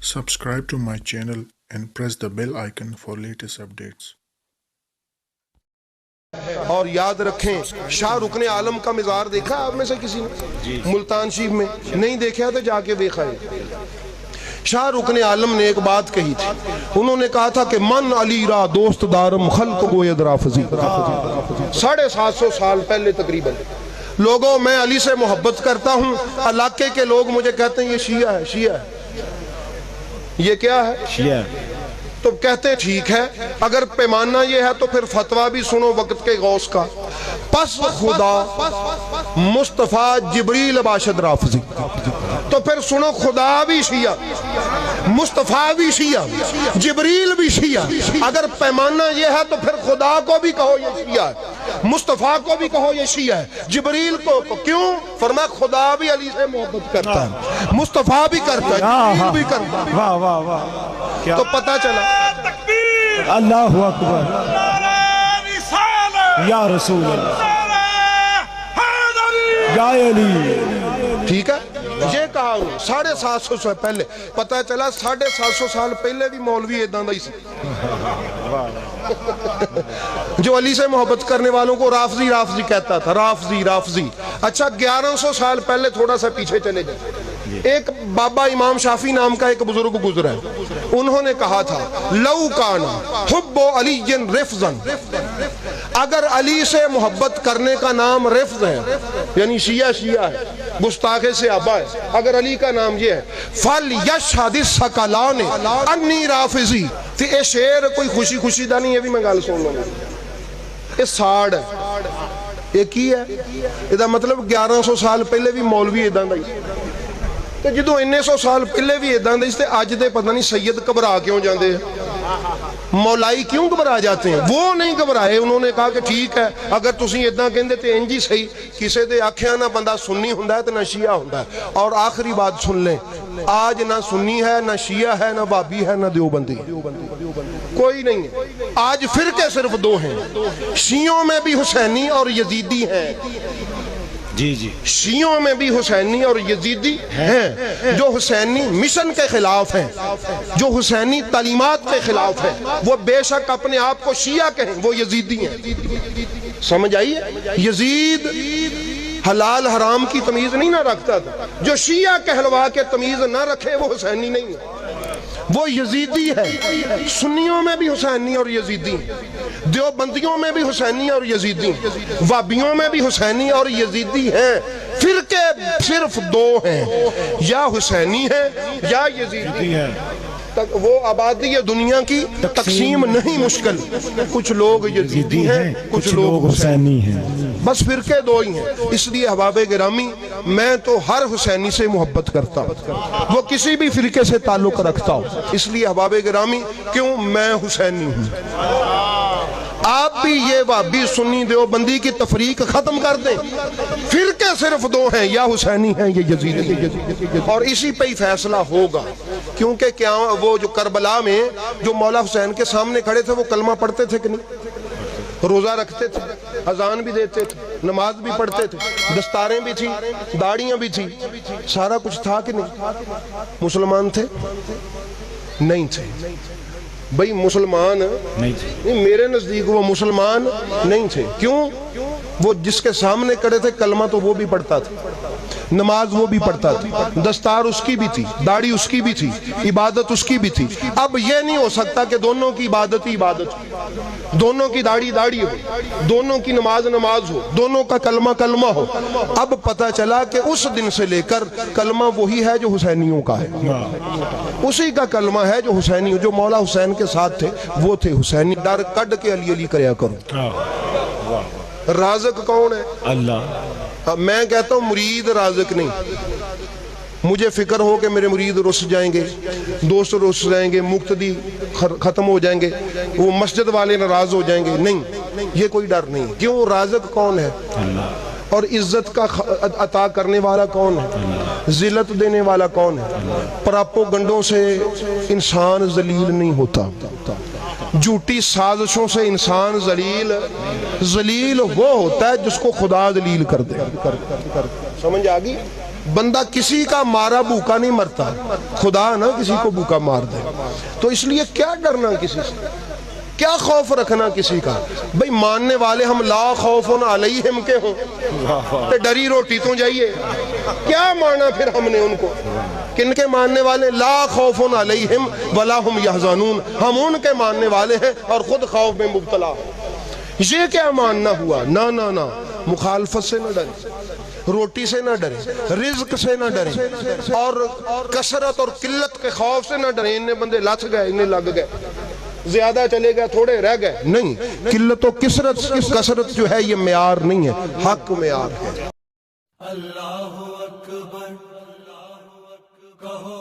Subscribe to my channel and press the bell icon for latest updates. اور یاد رکھیں شاہ رکن عالم کا مزار دیکھا آپ میں سے کسی نے ملتان شریف میں نہیں دیکھا تو جا کے دیکھا ہے شاہ رکن عالم نے ایک بات کہی تھی انہوں نے کہا تھا کہ من علی را دوست دارم خلق گوید رافضی 750 سال پہلے تقریباً لوگوں میں علی سے محبت کرتا ہوں علاقے کے لوگ مجھے کہتے ہیں یہ شیعہ ہے شیعہ ہے یہ کیا ہے شیعہ تو کہتے ٹھیک ہے اگر پیمانہ یہ ہے تو پھر فتویٰ بھی سنو وقت کے غوث کا پس خدا مصطفیٰ جبریل باشد رافضی تو پھر سنو خدا بھی شیعہ مصطفیٰ بھی شیعہ جبریل بھی شیعہ اگر پیمانہ یہ ہے تو پھر خدا کو بھی کہو یہ شیعہ ہے مصطفیٰ کو بھی کہو یہ شیعہ ہے جبریل کو کیوں فرمایا خدا بھی علی سے محبت کرتا ہے مصطفیٰ بھی کرتا ہے جبریل بھی کرتا ہے واہ واہ واہ تو پتہ چلا اللہ اکبر یا رسول اللہ یا علی ٹھیک ہے یہ کہا ہوں 750 سال پہلے پتہ چلا 750 سال پہلے بھی مولوی ایدان دا ہی سی جو علی سے محبت کرنے والوں کو رافضی رافضی کہتا تھا رافضی رافضی اچھا 1100 سال پہلے تھوڑا سا پیچھے چلے جائیں ایک بابا امام شافعی نام کا ایک بزرگ گزرا ہے انہوں نے کہا تھا لو کانا حب علی رفضا اگر علی سے محبت کرنے کا نام رفض ہے یعنی شیعہ شیعہ ہے گستاخے سے آبا ہے اگر علی کا نام یہ ہے فَلْيَشْهَدِ الثَّقَلَانِ اَنِّي رَافِضِي تو یہ شعر کوئی خوشی خوشی دا نہیں یہ بھی میں گال سن لوں یہ ساڑ ہے یہ کی ہے یہ مطلب 1100 سال پہلے بھی مولوی ایدان دا ہی تو جدو 900 سال پہلے بھی ایدان دے آج دے پتہ نہیں سید گھبرا کیوں جاندے ہیں مولائی کیوں گھبرا جاتے ہیں وہ نہیں گھبرائے انہوں نے کہا کہ ٹھیک ہے اگر تسی ادھا کہندے تے انجی صحیح کسے دے آکھیاں نہ بندہ سنی ہوندہ ہے تو نہ شیعہ ہوندہ ہے اور آخری بات سن لیں آج نہ سنی ہے نہ شیعہ ہے نہ بابی ہے نہ دیوبندی کوئی نہیں ہے آج فرقے صرف دو ہیں شیعوں میں بھی حسینی اور یزیدی ہیں جی جی شیعوں میں بھی حسینی اور یزیدی ہیں جو حسینی مشن کے خلاف ہیں جو حسینی تعلیمات کے خلاف ہیں وہ بے شک اپنے آپ کو شیعہ کہیں وہ یزیدی ہیں سمجھ آئیے یزید حلال حرام کی تمیز نہیں نہ رکھتا تھا جو شیعہ کہلوا کے تمیز نہ رکھے وہ حسینی نہیں ہے وہ یزیدی ہے سنیوں میں بھی حسینی اور یزیدی دیوبندیوں میں بھی حسینی اور یزیدی وابیوں میں بھی حسینی اور یزیدی ہیں فرقے صرف دو ہیں یا حسینی ہیں یا یزیدی ہیں وہ آبادی دنیا کی تقسیم نہیں مشکل کچھ لوگ یزیدی ہیں کچھ لوگ حسینی ہیں بس فرقے دو ہی ہیں اس لیے احباب گرامی میں تو ہر حسینی سے محبت کرتا ہوں وہ کسی بھی فرقے سے تعلق رکھتا ہوں اس لیے احباب گرامی کیوں میں حسینی ہوں آپ بھی یہ وابی سنی دیوبندی کی تفریق ختم کر دیں فرقے صرف دو ہیں یا حسینی ہیں یا یزیدی اور اسی پہ ہی فیصلہ ہوگا کیونکہ کیا وہ جو کربلا میں جو مولا حسین کے سامنے کھڑے تھے وہ کلمہ پڑھتے تھے کہ نہیں روزہ رکھتے تھے اذان بھی دیتے تھے نماز بھی پڑھتے تھے دستاریں بھی تھی داڑیاں بھی تھی سارا کچھ تھا کہ نہیں مسلمان تھے نہیں تھے بھئی مسلمان نہیں میرے نزدیک وہ مسلمان نہیں تھے کیوں وہ جس کے سامنے کھڑے تھے کلمہ تو وہ بھی پڑھتا تھا نماز وہ بھی پڑھتا تھا دستار اس کی بھی تھی داڑھی اس کی بھی تھی عبادت اس کی بھی تھی اب یہ نہیں ہو سکتا کہ دونوں کی عبادت ہی عبادت ہو دونوں کی داڑھی داڑھی ہو دونوں کی نماز نماز ہو دونوں کا کلمہ کلمہ ہو اب پتہ چلا کہ اس دن سے لے کر کلمہ وہی ہے جو حسینیوں کا ہے اسی کا کلمہ ہے جو حسینی جو مولا حسین کے ساتھ تھے وہ تھے حسینی ڈر کڈ کے علی علی کریا کرو رازق کون ہے اللہ میں کہتا ہوں مرید رازق نہیں مجھے فکر ہو کہ میرے مرید رس جائیں گے دوست رس جائیں گے مقتدی ختم ہو جائیں گے وہ مسجد والے ناراض ہو جائیں گے نہیں یہ کوئی ڈر نہیں کیوں رازق کون ہے اور عزت کا عطا کرنے والا کون ہے ذلت دینے والا کون ہے پراپو گنڈوں سے انسان ذلیل نہیں ہوتا جھوٹی سازشوں سے انسان ذلیل وہ ہوتا ہے جس کو خدا ذلیل کر دے سمجھ آگئی بندہ کسی کا مارا بھوکا نہیں مرتا، خدا نہ کسی کو بھوکا مار دے. تو اس لیے کیا ڈرنا کسی سے، کیا خوف رکھنا کسی کا؟ بھئی ماننے والے ہم لا خوف علیہم کے ہوں تو ڈری روٹی تو جائیے. کیا مانا پھر ہم نے ان کو؟ کن کے ماننے والے؟ لا خوف علیہم ولا ہم یحزنون. ہم ان کے ماننے والے ہیں اور خود خوف میں مبتلا. یہ کیا ماننا ہوا؟ نہ نہ نہ، مخالفت سے نہ ڈرے، روٹی سے نہ ڈرے، رزق سے نہ ڈرے، اور کثرت اور قلت کے خوف سے نہ ڈرے. انہیں بندے لچ گئے، انہیں لگ گئے، زیادہ چلے گئے، تھوڑے رہ گئے. نہیں، قلت و کثرت جو ہے یہ معیار نہیں ہے، حق معیار ہے. اللہ اکبر کہو